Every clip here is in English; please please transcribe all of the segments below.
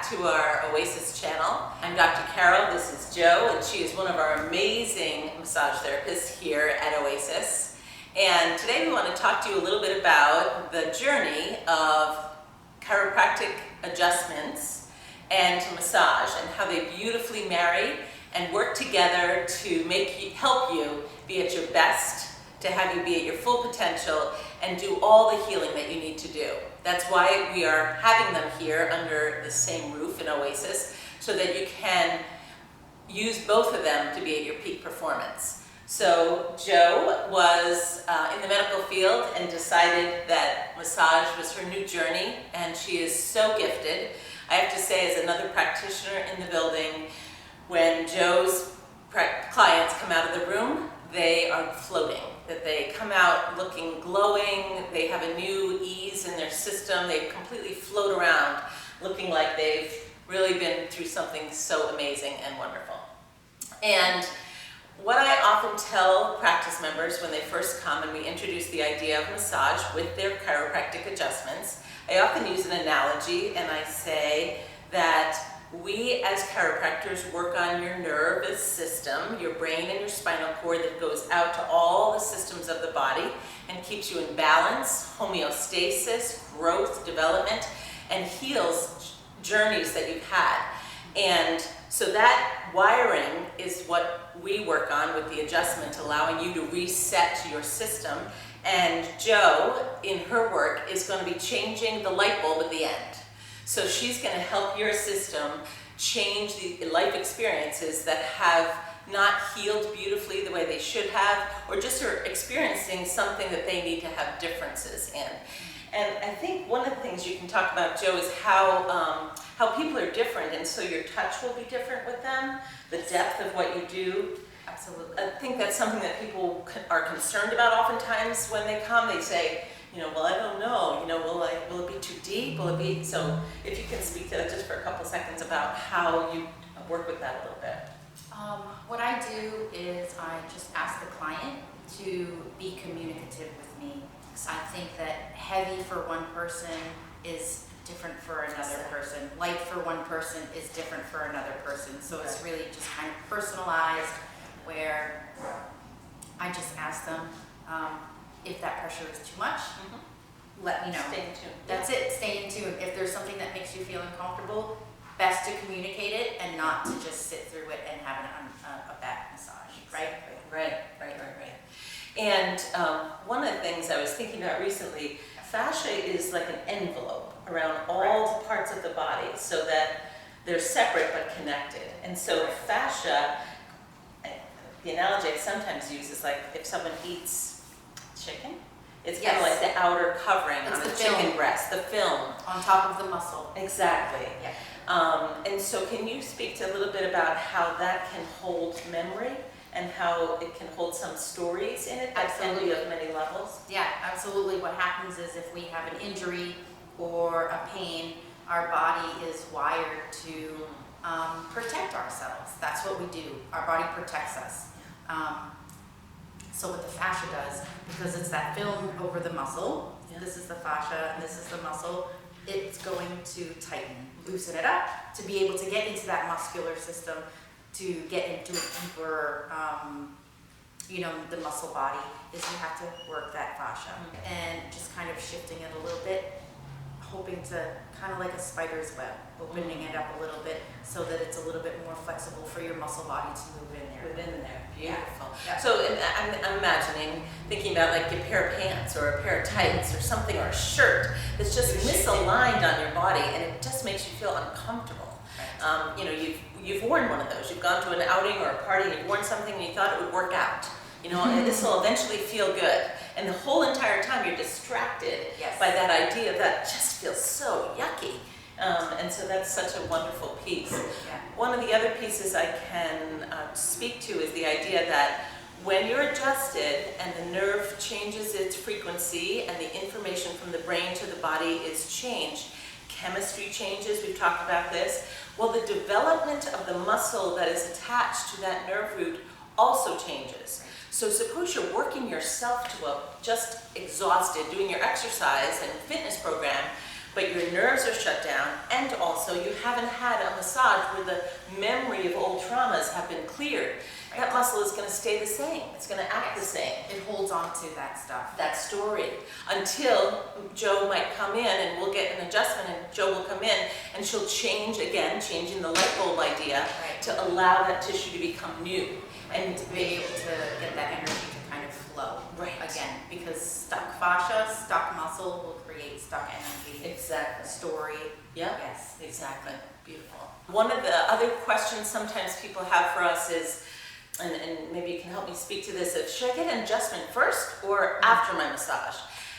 to our Oasis channel. I'm Dr. Carroll, this is Joe, and she is one of our amazing massage therapists here at Oasis. And today we want to talk to you a little bit about the journey of chiropractic adjustments and massage and how they beautifully marry and work together to help you be at your best, to have you be at your full potential and do all the healing that you need to do. That's why we are having them here under the same roof in Oasis, so that you can use both of them to be at your peak performance. So Joe was in the medical field and decided that massage was her new journey, and she is so gifted. I have to say, as another practitioner in the building, when Joe's clients come out of the room, they are floating, that they come out looking glowing, they have a new ease in their system, they completely float around looking like they've really been through something so amazing and wonderful. And what I often tell practice members when they first come and we introduce the idea of massage with their chiropractic adjustments, I often use an analogy and I say that we as chiropractors work on your nervous system, your brain and your spinal cord that goes out to all the systems of the body and keeps you in balance, homeostasis, growth, development, and heals journeys that you've had. And so that wiring is what we work on with the adjustment, allowing you to reset your system. And Joe, in her work, is going to be changing the light bulb at the end. So she's going to help your system change the life experiences that have not healed beautifully the way they should have, or just are experiencing something that they need to have differences in. And I think one of the things you can talk about, Joe, is how people are different, and so your touch will be different with them, the depth of what you do. Absolutely. I think that's something that people are concerned about oftentimes when they come. They say, well, I don't know, will it be too deep? Will it be? So if you can speak to that just for a couple seconds about how you work with that a little bit. What I do is I just ask the client to be communicative with me. So I think that heavy for one person is different for another person. Light for one person is different for another person. So it's really just kind of personalized, where I just ask them, if that pressure is too much, let me know. Stay in tune. That's it, stay in tune. If there's something that makes you feel uncomfortable, best to communicate it and not to just sit through it and have a back massage, right? Right. And one of the things I was thinking about recently, fascia is like an envelope around all the parts of the body so that they're separate but connected. And so fascia, the analogy I sometimes use is like if someone eats chicken, it's kind of like the outer covering on the chicken breast, the film. On top of the muscle. Exactly. Yeah. And so can you speak to a little bit about how that can hold memory and how it can hold some stories in it that can be of many levels? Yeah, absolutely. What happens is if we have an injury or a pain, our body is wired to protect ourselves. That's what we do. Our body protects us. So what the fascia does, because it's that film over the muscle, this is the fascia and this is the muscle, it's going to tighten, loosen it up to be able to get into that muscular system, to get into a deeper, the muscle body, is you have to work that fascia. And just kind of shifting it a little bit, hoping to, kind of like a spider's web, opening it up a little bit so that it's a little bit more flexible for your muscle body to move in there. Beautiful. Yeah. So I'm imagining, thinking about like a pair of pants or a pair of tights or something, or a shirt that's just misaligned on your body, and it just makes you feel uncomfortable. Right. You've worn one of those. You've gone to an outing or a party and you've worn something and you thought it would work out. And this will eventually feel good. And the whole entire time you're distracted by that idea that just feels so yucky. And so that's such a wonderful piece. Yeah. One of the other pieces I can speak to is the idea that when you're adjusted and the nerve changes its frequency and the information from the brain to the body is changed, chemistry changes, we've talked about this. Well, the development of the muscle that is attached to that nerve root also changes. So suppose you're working yourself to just exhausted, doing your exercise and fitness program, but your nerves are shut down, and also you haven't had a massage where the memory of old traumas have been cleared. That muscle is going to stay the same. It's going to act the same. It holds on to that stuff. That story, until Joe might come in and we'll get an adjustment, and Joe will come in and she'll change again, changing the light bulb idea to allow that tissue to become new. And to be able to get that energy to kind of flow again, because stuck fascia, stuck muscle will create stuck energy. Exactly. Story. Yeah. Yes. Exactly. Beautiful. One of the other questions sometimes people have for us is, and maybe you can help me speak to this, is should I get an adjustment first or after my massage?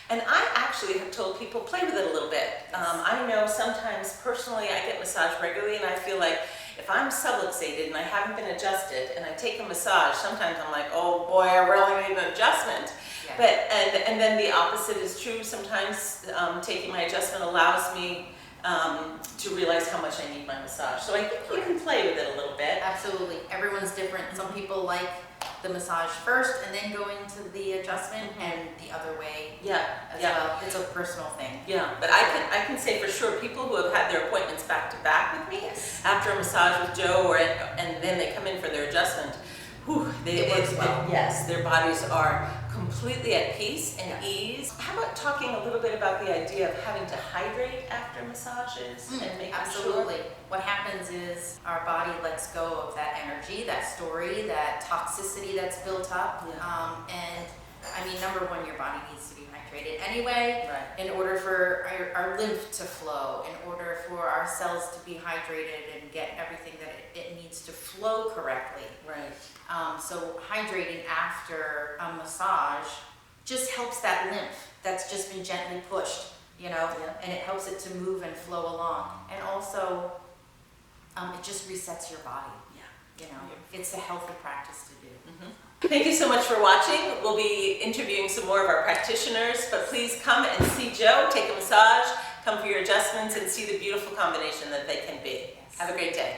And I actually have told people, play with it a little bit. I know sometimes personally I get massage regularly and I feel like if I'm subluxated and I haven't been adjusted and I take a massage, sometimes I'm like, oh boy, I really need an adjustment. Yeah. But and then the opposite is true. Sometimes taking my adjustment allows me to realize how much I need my massage. So I think you can play with it a little bit. Absolutely. Everyone's different. Some people like the massage first and then go into the adjustment, and the other way as well. It's a personal thing. Yeah, but I can say for sure, people who have had their appointments back to back with me after a massage with Joe, and then they come in for their adjustment, it works well. Yes, their bodies are completely at peace and ease. How about talking a little bit about the idea of having to hydrate after massages and making Absolutely. sure? What happens is our body lets go of that energy, that story, that toxicity that's built up. And I mean, number one, your body needs to be hydrated anyway, in order for our lymph to flow, in order for our cells to be hydrated and get everything that it needs to flow correctly. So hydrating after a massage just helps that lymph that's just been gently pushed, and it helps it to move and flow along. And also, it just resets your body. It's a healthy practice to do. Thank you so much for watching. We'll be interviewing some more of our practitioners, but please come and see Joe, take a massage, come for your adjustments, and see the beautiful combination that they can be. Have a great day.